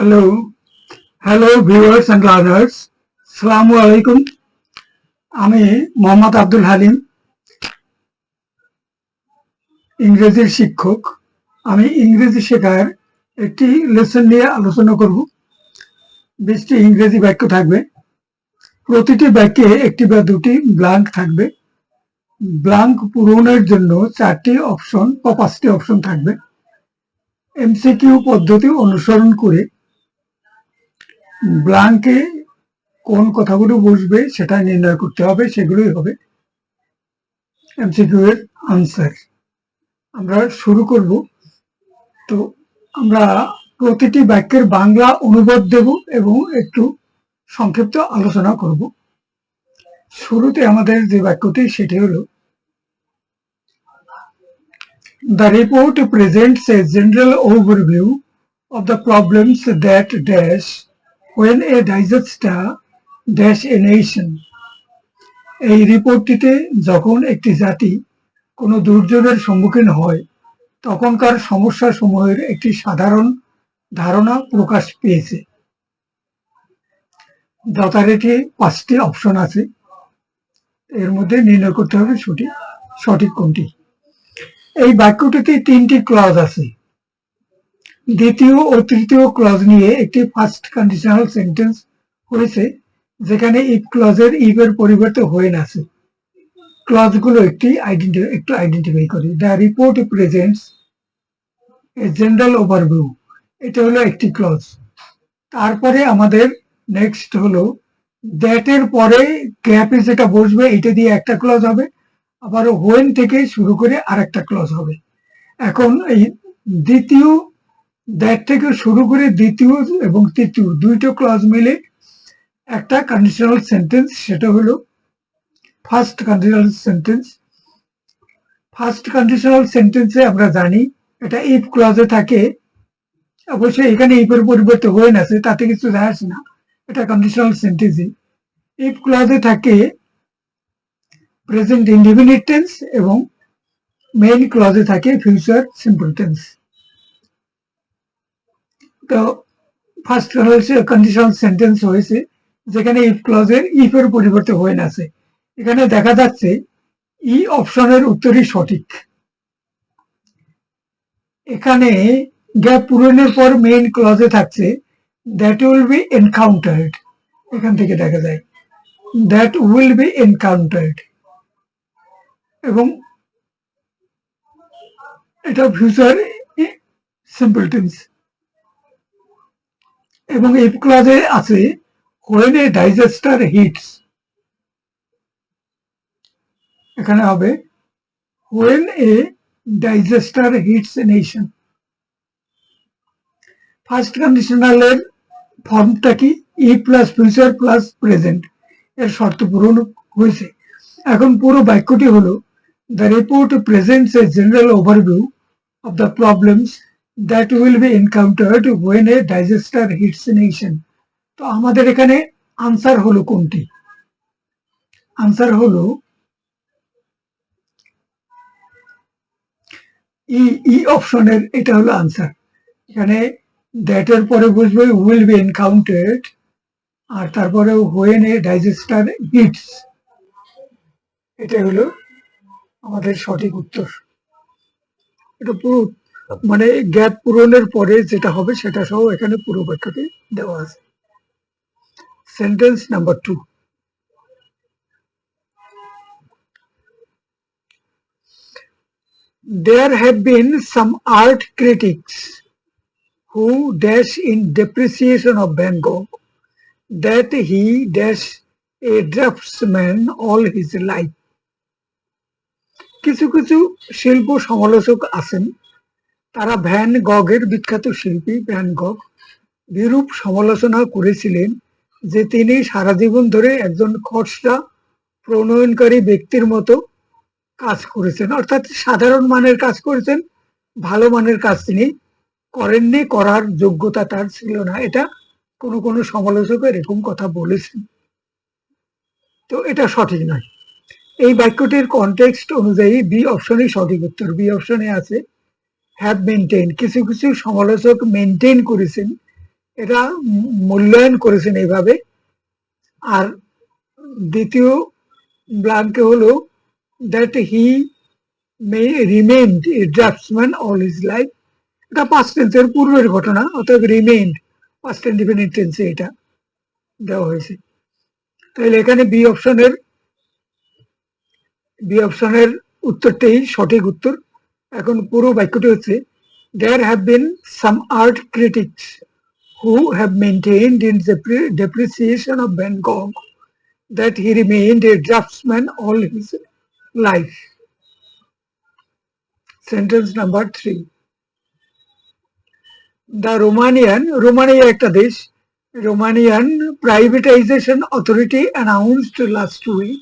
Hello, hello viewers and learners, আসসালামু আলাইকুম। আমি মোহাম্মদ আব্দুল হালিম, ইংরেজির শিক্ষক। আমি ইংরেজি শেখার একটি লেসন নিয়ে আলোচনা করব। 20টি ইংরেজি বাক্য থাকবে। প্রতিটি বাক্যে একটি বা দুটি ব্ল্যাঙ্ক থাকবে। ব্ল্যাঙ্ক পূরণের জন্য 4টি অপশন বা 5টি অপশন থাকবে। এমসিকিউ পদ্ধতি অনুসরণ করে ব্ল্যাঙ্কে কোন কথাগুলো বসবে সেটা নির্ণয় করতে হবে, সেগুলোই হবে এমসিকিউ এর আনসার। আমরা শুরু করব। তো আমরা প্রতিটি বাক্যের বাংলা অনুবাদ দেব এবং একটু সংক্ষিপ্ত আলোচনা করব। শুরুতে আমাদের যে বাক্যটি সেটি হলো, The report presents a general overview of the problems that dash when a disaster dash a nation. এই রিপোর্টটিতে যখন একটি জাতি কোনো দুর্যোগের সম্মুখীন হয় তখনকার সমস্যা সমূহের একটি সাধারণ ধারণা প্রকাশ পেয়েছে। যথারীতি 5টি অপশন আছে, এর মধ্যে নির্ণয় করতে হবে সঠিক কোনটি। এই বাক্যটিতে 3টি ক্লজ আছে। দ্বিতীয় ও তৃতীয় ক্লজ নিয়ে একটি ফার্স্ট কন্ডিশনাল সেন্টেন্স হয়েছে, যেখানে ইফ ক্লজের ইফ এর পরিবর্তে হোয়েন আছে। ক্লজগুলো একটু আইডেন্টিফাই করি। The report presents a general overview, এটা হলো একটি ক্লজ। তারপরে আমাদের নেক্সট হলো দ্যাট এর পরে গ্যাপে যেটা বসবে এটা দিয়ে একটা ক্লজ হবে, আবার হোয়েন থেকে শুরু করে আরেকটা ক্লজ হবে। এখন এই দ্বিতীয় দ্যাট থেকে শুরু করে দ্বিতীয় এবং তৃতীয় দুইটো ক্লজ মিলে একটা কন্ডিশনাল সেন্টেন্স, সেটা হলো first conditional sentence. First conditional সেন্টেন্সে আমরা জানি এটা ইফ ক্লজে থাকে। অবশ্যই এখানে ইফ এর পরিবর্তে হোয়েন আছে, তাতে কিছু যায় আসে না, এটা কন্ডিশনাল সেন্টেন্সই। ইফ ক্লজে থাকে প্রেজেন্ট ইনডিফিনিট টেন্স এবং মেইন ক্লজে থাকে ফিউচার সিম্পল টেন্স। তো ফার্স্ট কন্ডিশনাল সেন্টেন্স হয়েছে যেখানে ইফ ক্লজের ইফ এর পরিবর্তে হোয়েন আছে। এখানে দেখা যাচ্ছে ই অপশনের উত্তরই সঠিক। এখানে গ্যাপ পূরণের পর মেইন ক্লজে থাকছে দ্যাট উইল বি এনকাউন্টার্ড। এখান থেকে দেখা যায় দ্যাট উইল বি এনকাউন্টার্ড, এবং এটা ফিউচার সিম্পল টেন্স। এবং ইফ ক্লজে আছে when a disaster hits, এখানে হবে when a disaster hits a nation। First কন্ডিশনালের ফর্মটা কি? ই প্লাস ফিউচার প্লাস প্রেজেন্ট, এর শর্ত পূরণ হয়েছে। এখন পুরো বাক্যটি হলো the report presents a general overview of the problems that will be encountered when a disaster hits a nation। তো আমাদের এখানে আনসার হলো কোনটি? আনসার হলো ই অপশনের, এটা হলো আনসার। এখানে দ্যাট এর পরে বসবে উইল বি এনকাউন্টার্ড, আর তারপরে হোয়েন এ ডাইজেস্টার হিটস, এটা হলো আমাদের সঠিক উত্তর। এটা পুরো মানে গ্যাপ পূরণের পরে যেটা হবে সেটা সহ এখানে পুরো বাক্যটি দেওয়া আছে। Sentence number 2, there have been some art critics who dash in depreciation of Van Gogh that he dash a draftsman all his life। কিছু কিছু শিল্প সমালোচক আছেন, তারা ভ্যান গগের, বিখ্যাত শিল্পী ভ্যান গগ, বিরূপ সমালোচনা করেছিলেন যে তিনি সারা জীবন ধরে একজন খসড়া প্রণয়নকারী ব্যক্তির মতো কাজ করেছেন, অর্থাৎ সাধারণ মানের কাজ করেছেন, ভালো মানের কাজ তিনি করেননি, করার যোগ্যতা তার ছিল না। এটা কোনো কোনো সমালোচক এরকম কথা বলেছেন। তো এটা সঠিক নয়। এই বাক্যটির কনটেক্সট অনুযায়ী বি অপশনই সঠিক উত্তর। বি অপশনে আছে হ্যাভ মেনটেন, কিছু কিছু সমালোচক মেনটেন করেছেন এটা মূল্যায়ন করেছেন এইভাবে। আর দ্বিতীয় ব্ল্যাঙ্কে হলো that he may remained a draftsman all his life. এটা পাস্ট টেন্সের পূর্বের ঘটনা, অতএব রিমেইনড পাস্ট ইনডিফিনিট টেন্সে এটা দেওয়া হয়েছে। তাহলে এখানে বি অপশনের উত্তরটাই সঠিক উত্তর। এখন পুরো বাক্যটি হচ্ছে, there have been some art critics who have maintained in the depreciation of Van Gogh that he remained a draftsman all his life. Sentence number 3. The Romania একটা দেশ, Romanian Privatization Authority announced last week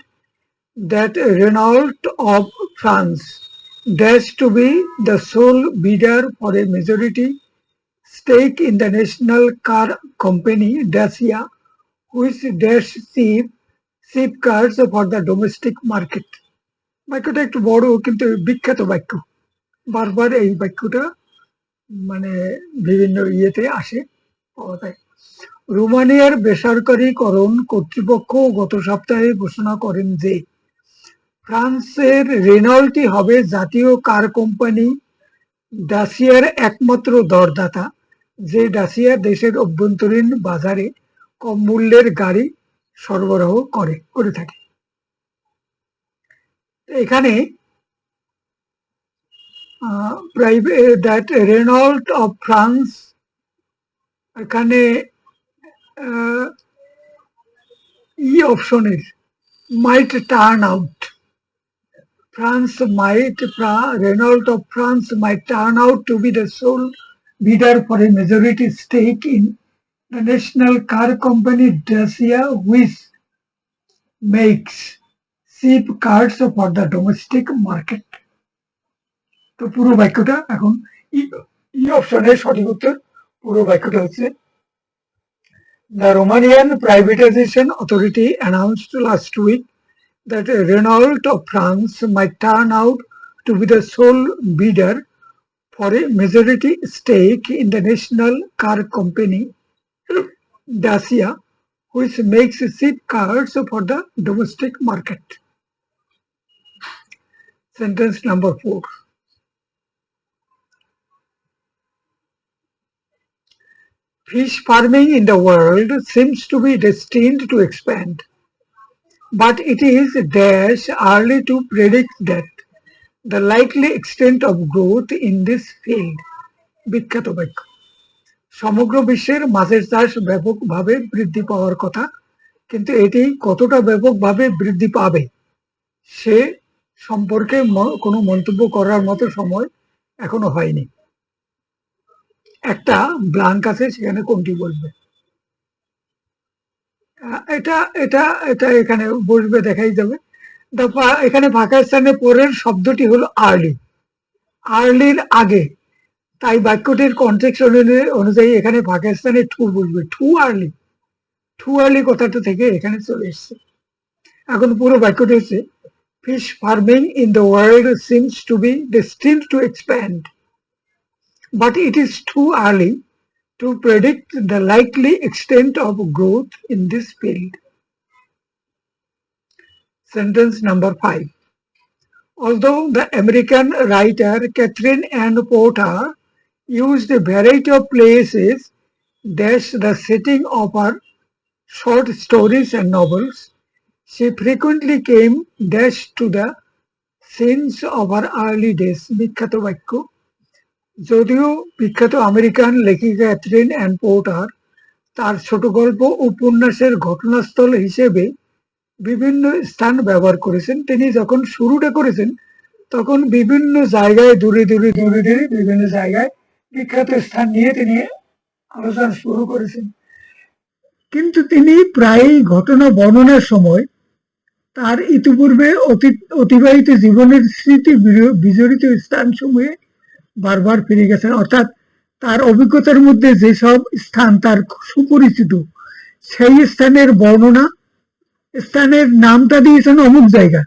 that Renault of France dash to be the sole bidder for a majority stake in the national car company Dacia, which dash ship cars for the domestic market. বাক্যটা একটু বড় কিন্তু বিখ্যাত বাক্য, বারবার এই বাক্যটা মানে বিভিন্ন ইয়েতে আসে, পাওয়া যায়। রোমানিয়ার বেসরকারীকরণ কর্তৃপক্ষ গত সপ্তাহে ঘোষণা করেন যে ফ্রান্সের রেনল্টই হবে জাতীয় কার কোম্পানি ডাসিয়ার একমাত্র দরদাতা, যে ডাসিয়া দেশের অভ্যন্তরীণ বাজারে কম মূল্যের গাড়ি সরবরাহ করে থাকে। এখানে দ্যাট রেনল্ট অফ ফ্রান্স, এখানে ই অপশনের might turn out, Renault of France might turn out to be the sole bidder for a majority stake in the national car company Dacia, which makes cheap cars for the domestic market. তো পুরো বাক্যটা এখন ই অপশনের সঠিক উত্তর। পুরো বাক্যটা হচ্ছে, The Romanian Privatization Authority announced last week that Renault of France might turn out to be the sole bidder for a majority stake in the national car company Dacia, which makes cheap cars for the domestic market. Sentence number 4. Fish farming in the world seems to be destined to expand, but it is dash early to predict that the likely extent of growth in this field. বিখ্যাত বাক্য। সমগ্র বিশ্বের মাছের চাষ ব্যাপকভাবে বৃদ্ধি পাওয়ার কথা, কিন্তু এটি কতটা ব্যাপকভাবে বৃদ্ধি পাবে সে সম্পর্কে কোনো মন্তব্য করার মতো সময় এখনো হয়নি। একটা ব্ল্যাঙ্ক আছে, সেখানে কোনটি বলবে? এটা এটা এটা এখানে বসবে, দেখাই যাবে। এখানে ফাঁকা স্থানে পরের শব্দটি হলো আর্লি, আর্লির আগে, তাই বাক্যটির কনটেক্সট অনুযায়ী এখানে ফাঁকা স্থানে টু বসবে। টু আর্লি কথাটা থেকে এখানে চলে এসছে। এখন পুরো বাক্যটি হচ্ছে, fish farming in the world seems to be destined to expand, but it is too early to predict the likely extent of growth in this field. Sentence number 5. Although the American writer Catherine Ann Porter used a variety of places dash the setting of her short stories and novels, she frequently came dash to the scenes of her early days. বিখ্যাত বাক্য। যদিও বিখ্যাত American লেখিকা Catherine an porter তার ছোট গল্প উপন্যাসের ঘটনাস্থল হিসেবে বিভিন্ন স্থান ব্যবহার করেছেন, তিনি যখন শুরুটা করেছেন তখন বিভিন্ন জায়গায় দূরে বিভিন্ন জায়গায় বিখ্যাত স্থান নিয়ে তিনি আলোচনা শুরু করেছেন, কিন্তু তিনি প্রায়ই ঘটনা বর্ণনার সময় তার ইতিপূর্বে অতিবাহিত জীবনের স্মৃতি বিজড়িত স্থানসমূহে বারবার ফিরে গেছেন। অর্থাৎ তার অভিজ্ঞতার মধ্যে যেসব স্থান তার সুপরিচিত, সেই স্থানের বর্ণনা, স্থানের নামটা দিয়েছেন অমুক জায়গা,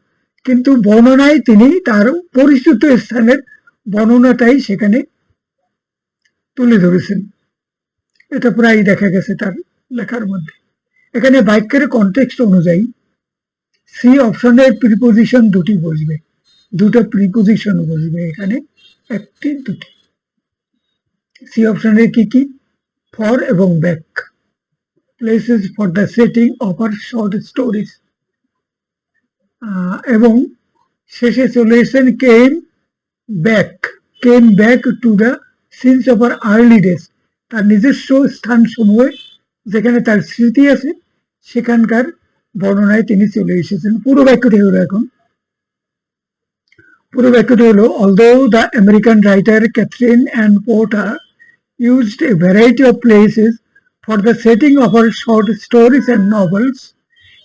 কিন্তু বর্ণনায় তিনি তার পরিচিত স্থানের বর্ণনাটাই সেখানে তুলে ধরেছেন। এটা প্রায় দেখা গেছে তার লেখার মধ্যে। এখানে বাক্যের কনটেক্সট অনুযায়ী সি অপশনের প্রিপোজিশন দুটি বসবে, দুটো প্রিপোজিশন বসবে এখানে, একটি দুটি। সি অপশনের কি কি? ফর এবং back, places for the setting of her short stories, এবং শেষে চলে এসেছেন came back to the scenes of her early days, তার নিজস্ব স্থান সমূহে যেখানে তার স্মৃতি আছে সেখানকার বর্ণনায় তিনি চলে এসেছেন। পুরো বাক্যটি হলো এখন, পুরো বাক্যটি হলো, although the American writer Catherine Ann Porter used a variety of places for the setting of her short stories and novels,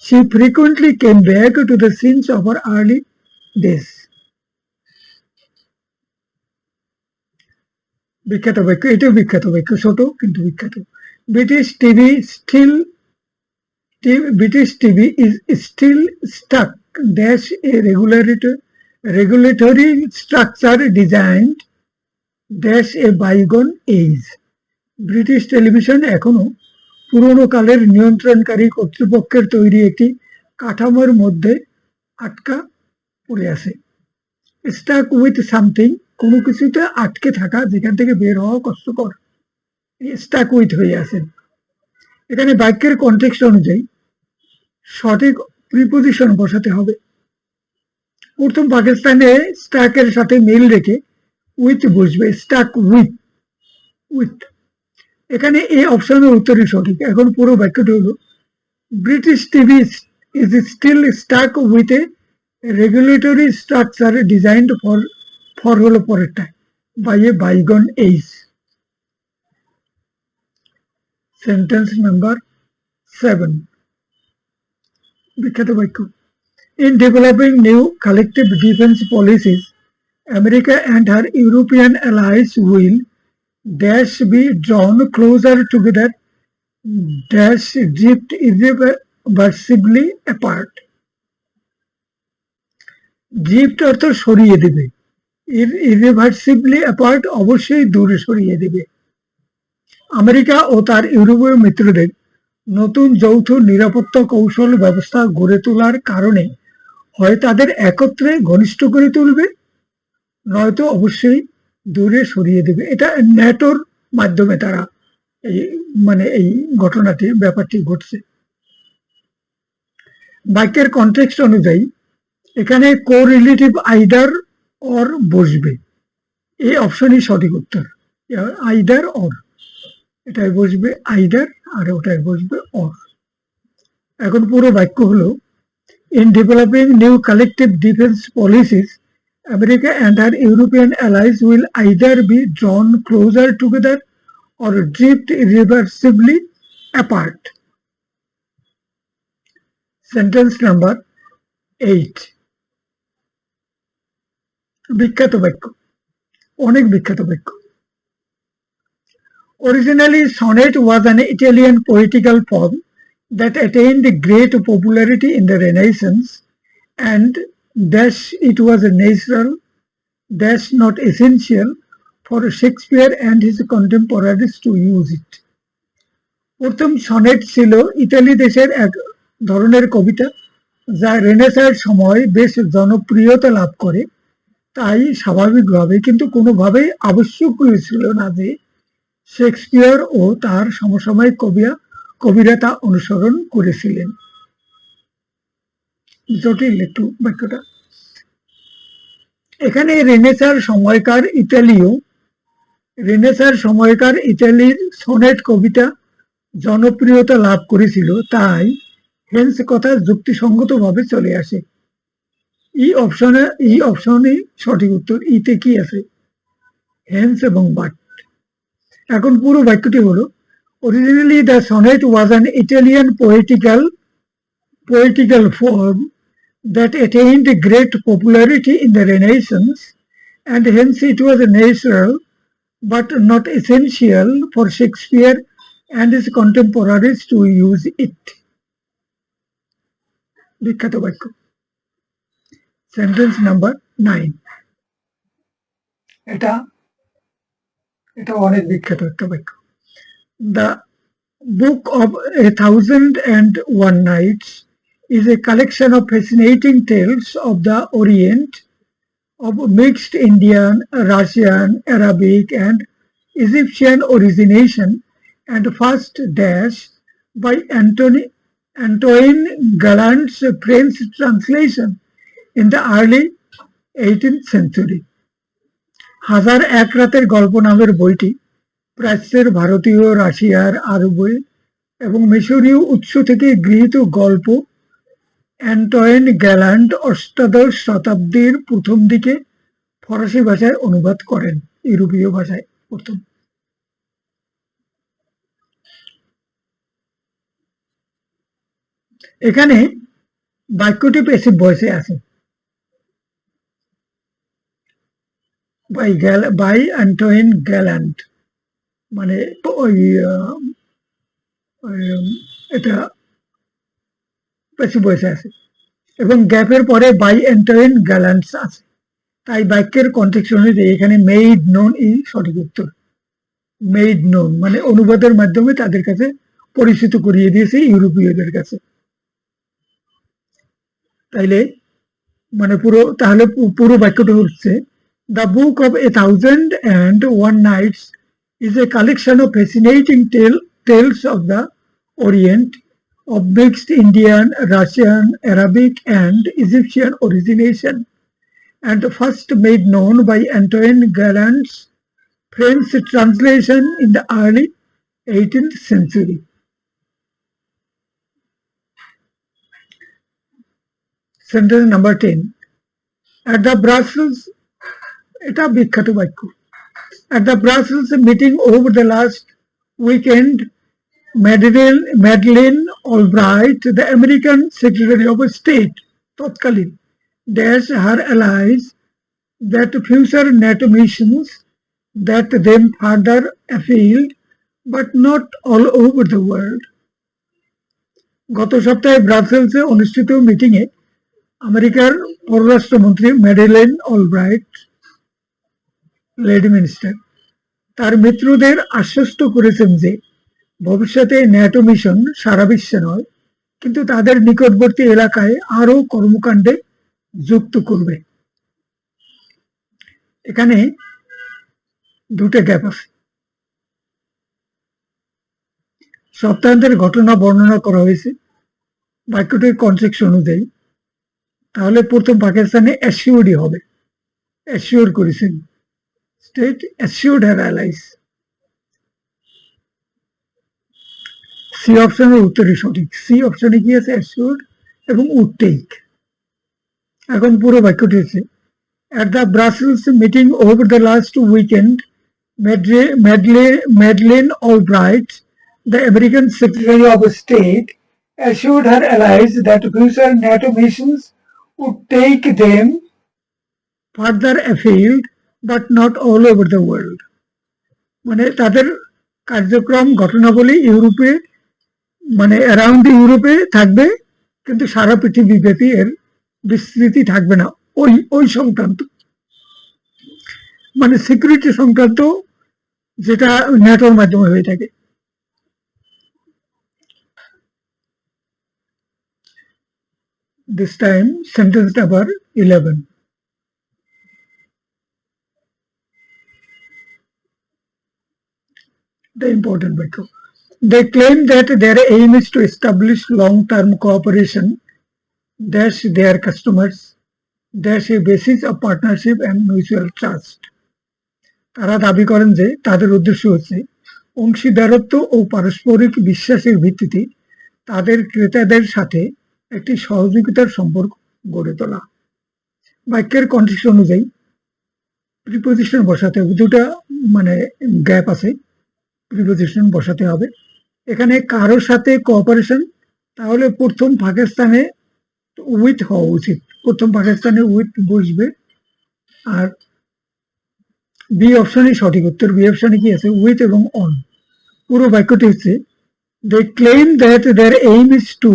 she frequently came back to the scenes of her early days. বিখ্যাত বাক্য, এটাও বিখ্যাত বাক্য, ছোট কিন্তু বিখ্যাত। British TV is still stuck dash a regulatory structure designed dash a bygone age. British television এখনো পুরনো কালের নিয়ন্ত্রণকারী কর্তৃপক্ষের তৈরি একটি কাঠামোর মধ্যে আটকা পড়ে আছে। স্টাক উইথ সামথিং, কোনো কিছুতে আটকে থাকা, যেখান থেকে বের হওয়া কষ্টকর, স্টাক উইথ হয়ে আছে। এখানে বাক্যের কনটেক্সট অনুযায়ী সঠিক প্রিপোজিশন বসাতে হবে। প্রথম পাকিস্তানে স্টাকের সাথে মিল রেখে উইথ বসবে, স্টাক উইথ উইথ। এখানে এই অপশনের উত্তরই সঠিক। এখন পুরো বাক্যটি হলো, British TV is still stuck with a regulatory structure designed for হলো পরেরটা, by a bygone age. Sentence number 7, বিখ্যাত বাক্য। In developing new collective defense policies, America and her European allies will dash be drawn closer together dash drift irreversibly apart. drift অর্থ সরিয়ে দেবে, irreversibly apart অবশ্যই দূরে সরিয়ে দেবে। আমেরিকা ও তার ইউরোপীয় মিত্রদের নতুন যৌথ নিরাপত্তা কৌশল ব্যবস্থা গড়ে তোলার কারণে হয় তাদের একত্রে ঘনিষ্ঠ করে তুলবে, নয়তো অবশ্যই দূরে সরিয়ে দেবে। এটা ন্যাটোর মাধ্যমে তারা এই ঘটনাটি, ব্যাপারটি ঘটছে। বাক্যের কনটেক্সট অনুযায়ী এখানে কোরিলেটিভ আইদার অর বসবে, এই অপশনই সঠিক উত্তর। আইদার অর, এটাই বসবে আইদার আর ওটাই বসবে অর। এখন পুরো বাক্য হলো, in developing new collective defense policies, America and her European allies will either be drawn closer together or drift irreversibly apart. Sentence number 8, বিখ্যাত বাক্য, অনেক বিখ্যাত বাক্য। Originally, sonnet was an Italian poetical form that attained great popularity in the Renaissance, and dash it was a natural dash not essential for Shakespeare and his contemporaries to use it. প্রথম sonnet ছিল Italy দেশের এক ধরনের কবিতা যা রেনেসাঁর সময় বেশ জনপ্রিয়তা লাভ করে, তাই স্বাভাবিকভাবে কিন্তু কোনোভাবেই আবশ্যকীয় ছিল না যে শেক্সপিয়ার ও তার সমসাময়িক কবিরা তা অনুসরণ করেছিলেন। জটিল একটু বাক্যটা। এখানে রেনেসাঁর সময়কার ইতালির সনেট কবিতা জনপ্রিয়তা লাভ করেছিল, তাই হেন্স কথা যুক্তিসঙ্গতভাবে চলে আসে। এই অপশনে সঠিক উত্তর। ইতে কি আছে? হেন্স এবং বাট। এখন পুরো বাক্যটি হলো, originally the sonnet was an Italian poetical form that attained great popularity in the Renaissance, and hence it was natural but not essential for Shakespeare and his contemporaries to use it. বিখ্যাত বাক্য। Sentence number 9, এটা অনেক বিখ্যাত একটা বাক্য। The Book of 1001 Nights is a collection of fascinating tales of the Orient of mixed Indian, Russian, Arabic, and Egyptian origination, and first dash by Antoine Gallant's French translation in the early 18th century. হাজার এক রাতের গল্প নামের বইটি প্রাচ্যের, ভারতীয়, রাশিয়ার, আরবী এবং মিশরীয় উৎস থেকে গৃহীত গল্প। অ্যান্টয়েন গ্যালান্ট অষ্টাদশ শতাব্দীর প্রথম দিকে ফরাসি ভাষায় অনুবাদ করেন, ইউরোপীয় ভাষায় প্রথম। এখানে বাক্যটি প্যাসিভ ভয়েসে আছে, বাই অ্যান্টয়েন গ্যালান্ট, মানে ওই এটা প্যাসিভ ভয়েসে আছে, এবং গ্যাপের পরে বাই অ্যান্টয়েন গ্যালান্টস আছে। তাই বাক্যের কনটেক্সট অনুযায়ী এখানে মেইড নোন এই সঠিক উত্তর। মেইড নোন মানে অনুবাদের মাধ্যমে তাদের কাছে পরিচিত করিয়ে দিয়েছে ইউরোপীয়দের কাছে। তাইলে মানে তাহলে পুরো বাক্যটা হচ্ছে, the book of 1001 Nights is a collection of fascinating tales of the Orient of mixed Indian, Russian, Arabic, and Egyptian origination, and first made known by Antoine Gallant's French translation in the early 18th century. Sentence number 10. At the Brussels, এটা বিখ্যাত বাক্য। At the Brussels meeting over the last weekend, Madeleine Albright, the American Secretary of State, তৎকালীন, dash her allies that future NATO missions that them further afield, but not all over the world. গত সপ্তাহে ব্রাসেলসে অনুষ্ঠিত মিটিংয়ে আমেরিকার পররাষ্ট্রমন্ত্রী ম্যাডেলাইন Albright, lady minister, তার মিত্রদের আশ্বস্ত করেছেন যে ভবিষ্যতে ন্যাটো মিশন সারা বিশ্বে নয়, কিন্তু তাদের নিকটবর্তী এলাকায় আরো কর্মকাণ্ডে যুক্ত করবে। এখানে দুটো গ্যাপ আছে। সপ্তাহান্তের ঘটনা বর্ণনা করা হয়েছে বাক্যটির কনটেক্সট অনুযায়ী। তাহলে প্রথম পাকিস্তানে অ্যাসিওরডই হবে, অ্যাসিওর করেছেন, স্টেট অ্যাসিওর্ড হ্যার অ্যালাইস। সি অপশনের উত্তরই সঠিক। সি অপশনে কি আছে? অ্যাসিওর্ড এবং উড টেক। এখন পুরো বাক্যটি হচ্ছে, at the Brussels meeting over the last weekend, Madeleine Albright, the American Secretary of State, assured her allies that future NATO missions would take them further afield, but not all over the world. মানে তাদের কার্যক্রম ঘটনাবলী ইউরোপে, মানে around ইউরোপে থাকবে, কিন্তু সারা পৃথিবী ব্যাপী এর বিস্তৃতি থাকবে না। ওই সংক্রান্ত, মানে সিকিউরিটি সংক্রান্ত, যেটা ন্যাটোর মাধ্যমে হয়ে থাকে। This time, sentence number 11. The important background. They claim that their aim is to establish long-term cooperation, dash their customers, dash a basis of partnership and mutual trust. তারা দাবি করেন যে তাদের উদ্দেশ্য হচ্ছে অংশীদারত্ব ও পারস্পরিক বিশ্বাসের ভিত্তিতে তাদের ক্রেতাদের সাথে একটি সহযোগিতার সম্পর্ক গড়ে তোলা। বাক্যের কনটেক্সট অনুযায়ী প্রিপোজিশন বসাতে হবে, দুটা মানে গ্যাপ আছে, প্রিপোজিশন বসাতে হবে। এখানে কারোর সাথে কোঅপারেশন, তাহলে প্রথম পাকিস্তানে উইথ হওয়া উচিত, প্রথম পাকিস্তানে উইথ বসবে। আর বি অপশনই সঠিক উত্তর। বি অপশনে কি আছে? উইথ এবং অন। পুরো বাক্যটি হচ্ছে, they claim that their aim is to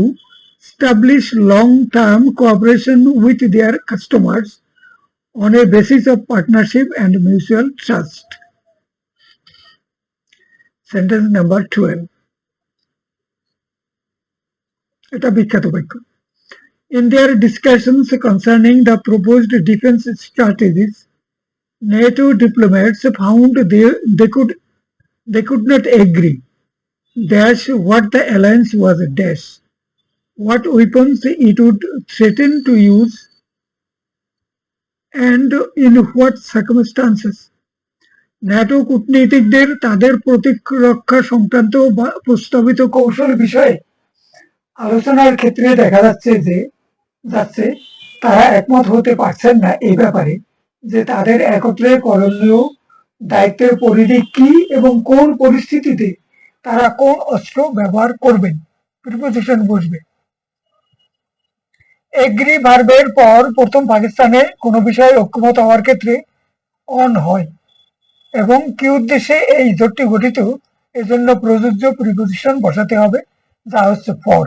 establish long-term cooperation with their customers on a basis of partnership and mutual trust. Sentence number 12, এটা বিখ্যাত বাক্য। In their discussions concerning the proposed defense strategies, NATO diplomats found they could not agree dash what the alliance was dash what weapons it would threaten to use and in what circumstances. NATO কূটনীতিকদের তাদের প্রতিরক্ষা সংক্রান্ত প্রস্তাবিত কৌশল বিষয়ে আলোচনার ক্ষেত্রে দেখা যাচ্ছে তারা একমত হতে পারছেন না এই ব্যাপারে যে তাদের একত্রে করণীয় দায়িত্বের পরিধি কি এবং কোন পরিস্থিতিতে তারা কোন অস্ত্র ব্যবহার করবেন। প্রিপোজিশন বসবে। এগ্রি ভার্বের পর প্রথম পাকিস্তানে কোনো বিষয়ে ঐক্যমত হওয়ার ক্ষেত্রে অন হয় এবং কি উদ্দেশ্যে এই জোটটি গঠিত এজন্য প্রযোজ্য প্রিপোজিশন বসাতে হবে, যা হচ্ছে ফর।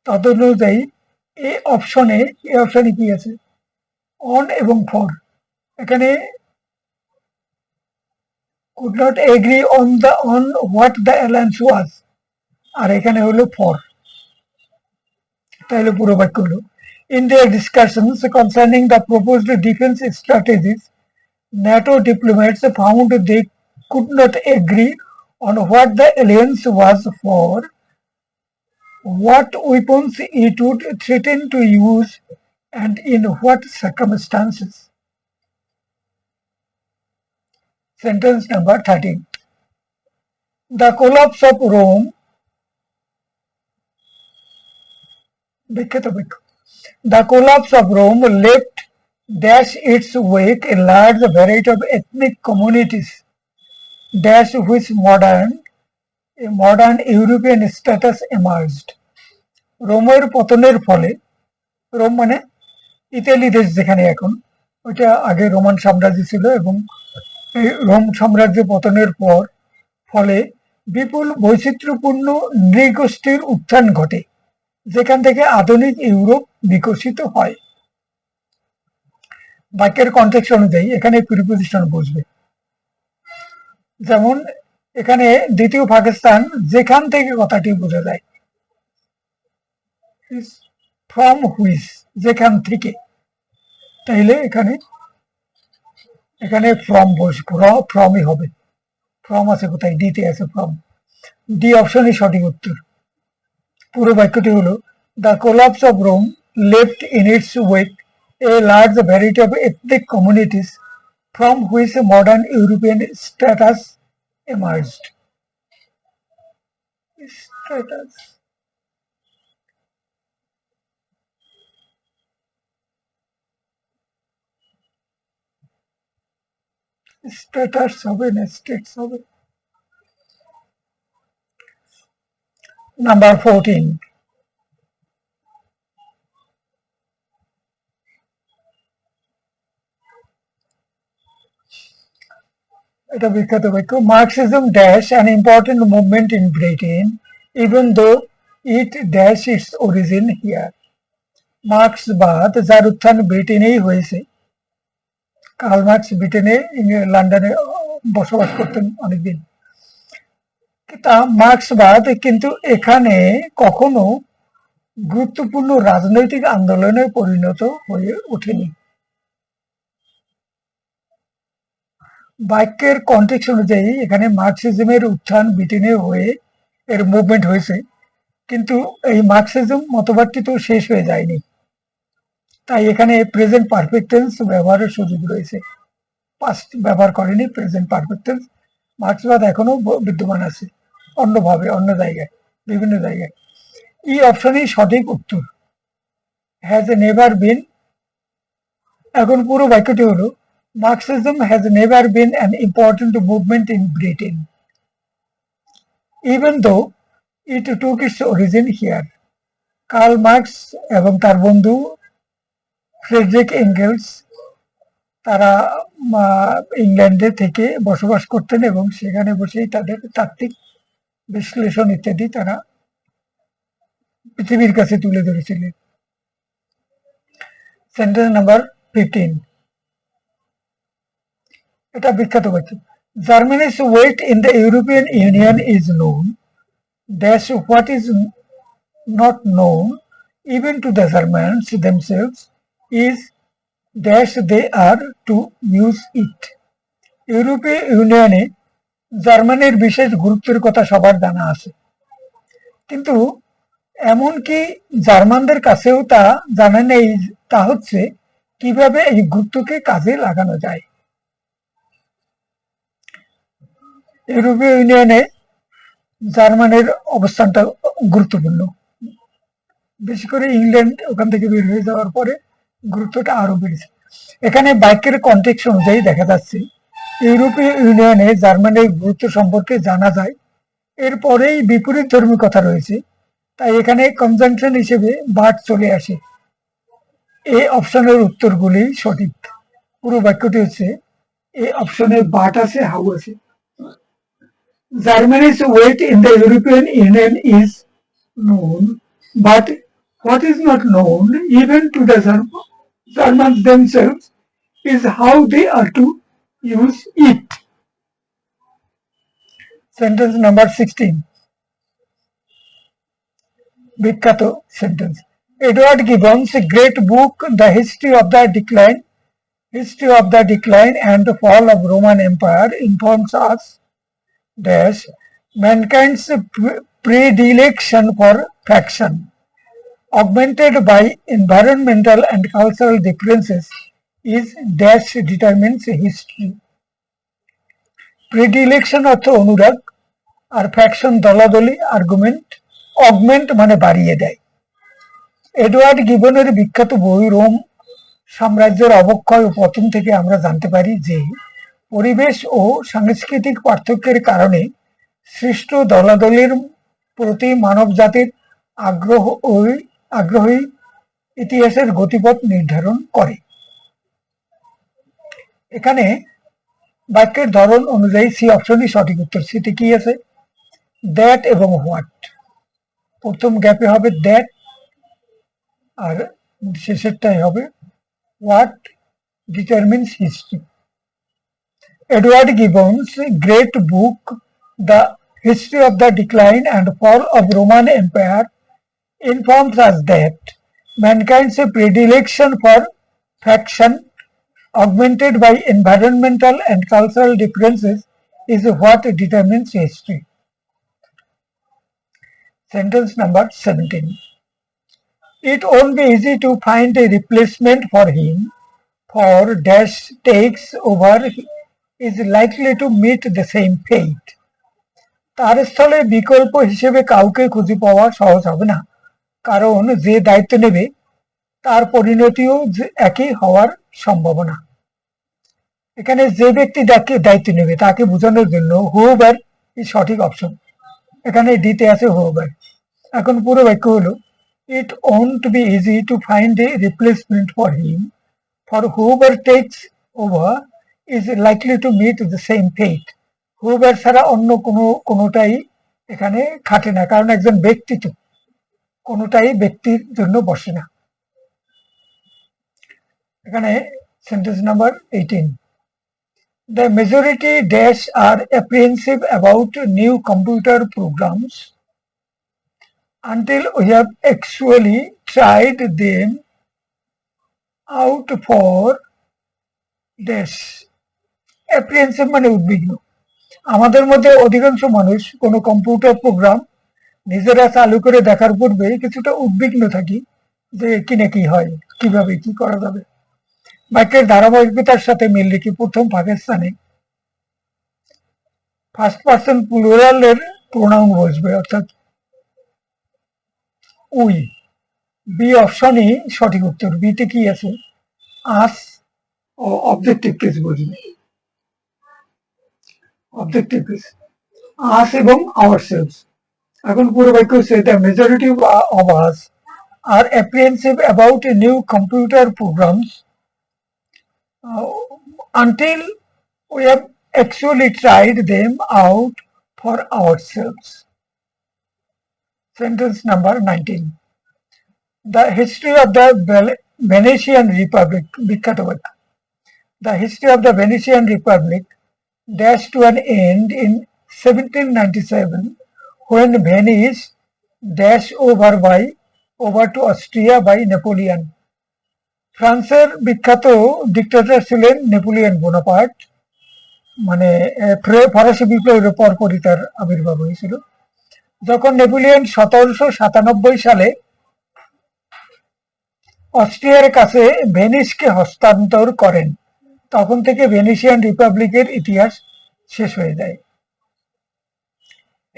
তদনুযায়ী এই অপশনে কি আছে, অন এবং ফর। এখানে could not agree on what the alliance was, আর এখানে হলো ফর। তাহলে পুরো বাক্য হলো in their discussions concerning the proposed defense strategies, NATO diplomats found they could not agree on what the alliance was for, what weapons it would threaten to use, and in what circumstances. Sentence number 13. The collapse of Rome, the collapse of Rome left dash its wake a large variety of ethnic communities dash which modern European status emerged. রোমের পতনের ফলে, Rome মানে Italy দেশ যেখানে এখন, ওইটা আগে Roman সাম্রাজ্য ছিল, এবং এই রোম সাম্রাজ্য পতনের ফলে বিপুল বৈচিত্র্যপূর্ণ নৃগোষ্ঠীর উত্থান ঘটে, যেখান থেকে আধুনিক ইউরোপ বিকশিত হয়। বাক্যের কনটেক্সট অনুযায়ী এখানে প্রিপোজিশন বসবে। যেমন এখানে দ্বিতীয় পাকিস্তান, যেখান থেকে কথাটি বোঝা যায়, ফ্রম হুইচ, যেখান থেকে। তাইলে এখানে ফ্রম বসবে, ফ্রমই হবে। ফ্রম আছে কোথায়, ডিতে আছে ফ্রম। ডি অপশনই সঠিক উত্তর। পুরো বাক্যটি হলো the collapse of Rome left in its wake a large variety of ethnic communities from which modern European status emerged. Status হবে না, স্টেটস হবে। নাম্বার 14, এটা বিখ্যাত বাক্য। Marxism dash an important movement in Britain even though it dash its origin here. মার্ক্সবাদ, যার উত্থান ব্রিটেনেই হয়েছে। কার্ল মার্কস ব্রিটেনে, লন্ডনে বসবাস করতেন অনেকদিন। তা মার্ক্সবাদ কিন্তু এখানে কখনো গুরুত্বপূর্ণ রাজনৈতিক আন্দোলনে পরিণত হয়ে ওঠেনি। বাক্যের কনটেক্সট অনুযায়ী এখানে মার্কসিজমের উত্থান ব্রিটেনে হয়ে এর মুভমেন্ট হয়েছে, কিন্তু এই মার্কসিজম মতবাদটি তো শেষ হয়ে যায়নি, তাই এখানে প্রেজেন্ট পারফেক্ট টেন্স ব্যবহারের সুযোগ রয়েছে। পাস্ট ব্যবহার করেনি, প্রেজেন্ট পারফেক্ট টেন্স। মার্ক্সবাদ এখনো বিদ্যমান আছে, অন্যভাবে, অন্য জায়গায়, বিভিন্ন জায়গায়। ই অপশনই সঠিক উত্তর। হ্যাজ নেভার বিন, এখন পুরো বাক্যটি হলো Marxism has never been an important movement in Britain, even though it took its origin here. Karl Marx এবং তার বন্ধু ফ্রেডরিক এঙ্গেলস, তারা ইংল্যান্ডে থেকে বসবাস করতেন এবং সেখানে বসেই তাদের তাত্ত্বিক বিশ্লেষণ ইত্যাদি তারা পৃথিবীর কাছে তুলে ধরেছিলেন। সেন্টেন্স নাম্বার 15, এটা বিখ্যাত বাক্য। Germany's weight in the European Union is known. Dash what is not known even to the Germans themselves is dash they are to use it. ইউরোপীয় ইউনিয়নে জার্মানির বিশেষ গুরুত্বের কথা সবার জানা আছে, কিন্তু এমনকি জার্মানদের কাছেও তা জানা নেই, তা হচ্ছে কিভাবে এই গুরুত্বকে কাজে লাগানো যায়। ইউরোপীয় ইউনিয়নে জার্মানির অবস্থানটা গুরুত্বপূর্ণ, বেশি করে ইংল্যান্ড ওখান থেকে বের হয়ে যাওয়ার পরে গুরুত্বটা আরো বেড়েছে। এখানে বাক্যের কনটেক্সট অনুযায়ী দেখা যাচ্ছে ইউরোপীয় ইউনিয়নে জার্মানির গুরুত্ব সম্পর্কে জানা যায়, এরপরেই বিপরীত ধর্মী কথা রয়েছে, তাই এখানে কনজাংশন হিসেবে বাট চলে আসে। এই অপশনের উত্তরগুলি সঠিক। পুরো বাক্যটি হচ্ছে এই অপশনে বাট আছে, হাউ আছে। Germany's weight in the European Union is known, but what is not known even to the Germans themselves is how they are to use it. Sentence number 16. বিখ্যাত sentence. Edward Gibbon's great book, The History of the Decline and the Fall of Roman Empire informs us dash mankind's predilection for faction, augmented by environmental and cultural differences, is dash determines history. Predilection অর্থ অনুরাগ, আর faction দলাদলি, argument, augment মানে বাড়িয়ে দেয়। Edward গিবনের বিখ্যাত বই Rome সাম্রাজ্যের অবক্ষয় ও পতন থেকে আমরা জানতে পারি যে পরিবেশ ও সাংস্কৃতিক পার্থক্যের কারণে সৃষ্ট দলাদলির প্রতি মানব জাতির আগ্রহী ইতিহাসের গতিপথ নির্ধারণ করে। এখানে বাক্যের ধরন অনুযায়ী সি অপশনই সঠিক উত্তর। সিতে কি আছে? দ্যাট এবং হোয়াট। প্রথম গ্যাপে হবে দ্যাট, আর শেষেরটাই হবে what determines history. Edward Gibbon's great book, The History of the Decline and Fall of Roman Empire, informs us that mankind's predilection for faction, augmented by environmental and cultural differences, is what determines history. Sentence number 17. It won't be easy to find a replacement for him, for dash takes over is likely to meet the same fate. তার স্থলে বিকল্প হিসেবে কাউকে খুঁজে পাওয়া সহজ হবে না, কারণ যে দায়িত্ব নেবে তার পরিণতিও একই হওয়ার সম্ভাবনা। এখানে যে ব্যক্তি দায়িত্ব নেবে তাকে বোঝানোর জন্য হুভার ইজ সঠিক অপশন। এখানে ডিতে আছে হুভার। এখন পুরো বাক্য হলো it won't be easy to find a replacement for him, for Hoover tax over is likely to meet the same fate. Hoover ছাড়া অন্য কোনোটাই এখানে খাটে না, কারণ একজন ব্যক্তি তো, কোনোটাই ব্যক্তির জন্য বসে না। এখানে sentence number 18. The majority dash are apprehensive about new computer programs until we have actually tried them out for dash. অ্যাপ্রিহেনসিভ মানে উদ্বিগ্ন। আমাদের মধ্যে অধিকাংশ মানুষ কোনো কম্পিউটার প্রোগ্রাম নিজেরা চালু করে দেখার পূর্বে কিছুটা উদ্বিগ্ন থাকি যে কি না কি হয়, কিভাবে কি করা যাবে। বাক্যের ধারাবাহিকতার সাথে মিল রেখে প্রথম পাকিস্তানে ফার্স্ট পার্সন প্লুরালের প্রোনাউন বসবে, অর্থাৎ উই। বি অপশনই সঠিক উত্তর। বিতে কি আছে? আস ও অবজেক্টিভ কেস বসবে। অবজেক্টিভ কেস আস এবং আওয়ারসেলভস। এখন পুরো বাক্য হচ্ছে the majority of us are apprehensive about new computer programs until we have actually tried them out for ourselves. Sentence number 19. The history of the Venetian Republic, বিখ্যাত বাক্য। The history of the Venetian Republic dash to an end in 1797 when Venice dash over to Austria by Napoleon. ফ্রান্সের বিখ্যাত dictator ছিলেন Napoleon Bonaparte, মানে ফরাসি বিপ্লবের পরপরই তার আবির্ভাব হয়েছিল। যখন নেপোলিয়ন 1797 সালে অস্ট্রিয়ার কাছে ভেনিসকে হস্তান্তর করেন, তখন থেকে ভেনিসিয়ান রিপাবলিকের ইতিহাস শেষ হয়ে যায়।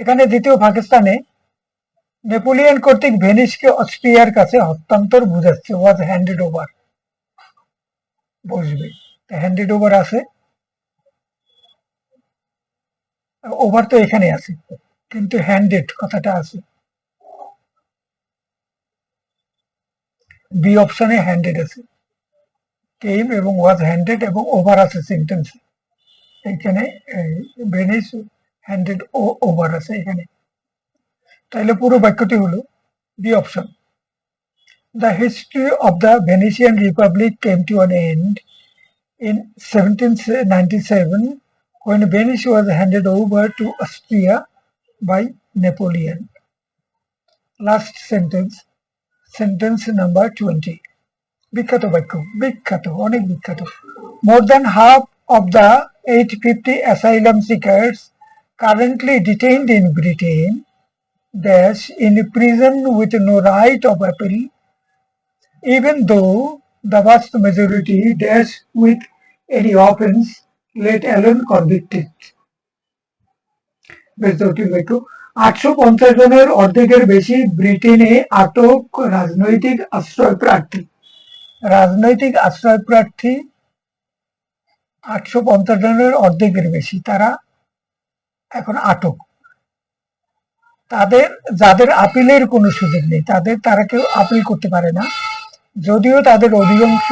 এখানে দ্বিতীয় পাকিস্তানে নেপোলিয়ন কর্তৃক ভেনিসকে অস্ট্রিয়ার কাছে হস্তান্তর বুঝাচ্ছে, ওয়াজ হ্যান্ডেড ওভার, বসবে হ্যান্ডেড ওভার আছে, ওভার তো এখানে আছে কিন্তু হ্যান্ডেড কথাটা আছে, বি অপশনে হ্যান্ডেড আছে, কেম এবং ওয়াজ হ্যান্ডেড এবং ওভার আছে সেন্টেন্স, এখানে ভেনিস হ্যান্ডেড ওভার আছে এখানে। তাহলে পুরো বাক্যটি হলো B option. The history of the Venetian Republic came to an end in 1797 when Venice was handed over to Austria by Napoleon. Last sentence, sentence number 20. বিখ্যাত বাক্য, বিখ্যাত, অনেক বিখ্যাত। More than half of the 850 asylum seekers currently detained in Britain dash in prison with no right of appeal, even though the vast majority dash with any offense, let alone convicted. বেশ জটিল বাক্য। 850 জনের অর্ধেকের বেশি ব্রিটেনে আটক রাজনৈতিক আশ্রয় প্রার্থী। রাজনৈতিক আশ্রয় প্রার্থী 850 জনের অর্ধেকের বেশি, তারা এখন আটক। যাদের আপিলের কোনো সুযোগ নেই, তারা কেউ আপিল করতে পারে না, যদিও তাদের অধিকাংশ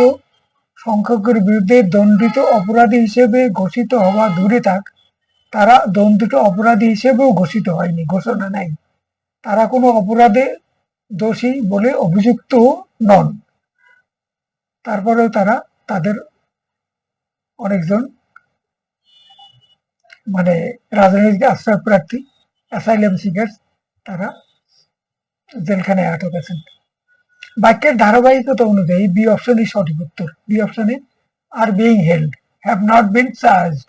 সংখ্যকের বিরুদ্ধে দণ্ডিত অপরাধী হিসেবে ঘোষিত হওয়া দূরে থাক, তারা দণ্ডিত অপরাধী হিসেবেও ঘোষিত হয়নি, ঘোষণা নাই, তারা কোনো অপরাধে দোষী বলে অভিযুক্ত নন, তারপরেও তাদের অনেকজন মানে রাজনৈতিক আশ্রয় প্রার্থী অ্যাসাইলাম সিকার্স তারা জেলখানায় আটক আছেন। বাক্যের ধারাবাহিকতা অনুযায়ী বি অপশনই সঠিক উত্তর। বি অপশনে are being held, have not been charged,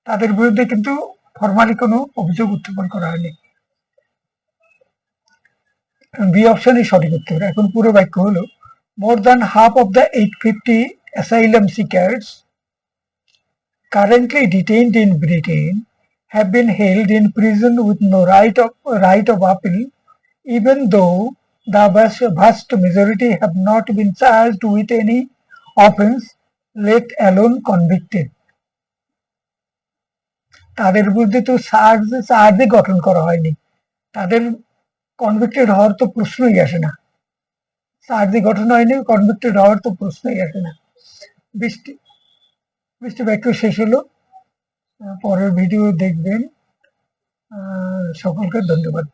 তাদের বিরুদ্ধে কিন্তু ফরমালি কোনো অভিযোগ উত্থাপন করা হয়নি। বি অপশনই সঠিক উত্তর। এখন পুরো বাক্য হলো more than half of the 850 asylum seekers currently detained in Britain have been held in prison with no right of appeal, even though the vast majority have not been charged with any offense, let alone convicted. তাদের বিরুদ্ধে তো চার্জে গঠন করা হয়নি, তাদের convicted হওয়ার তো প্রশ্নই আসে না, চার্জে গঠন হয়নি, কনভিক্টেড হওয়ার তো প্রশ্নই আসে না। 20টি বাক্য শেষ হলো। পরের ভিডিও দেখবেন। সকলকে ধন্যবাদ।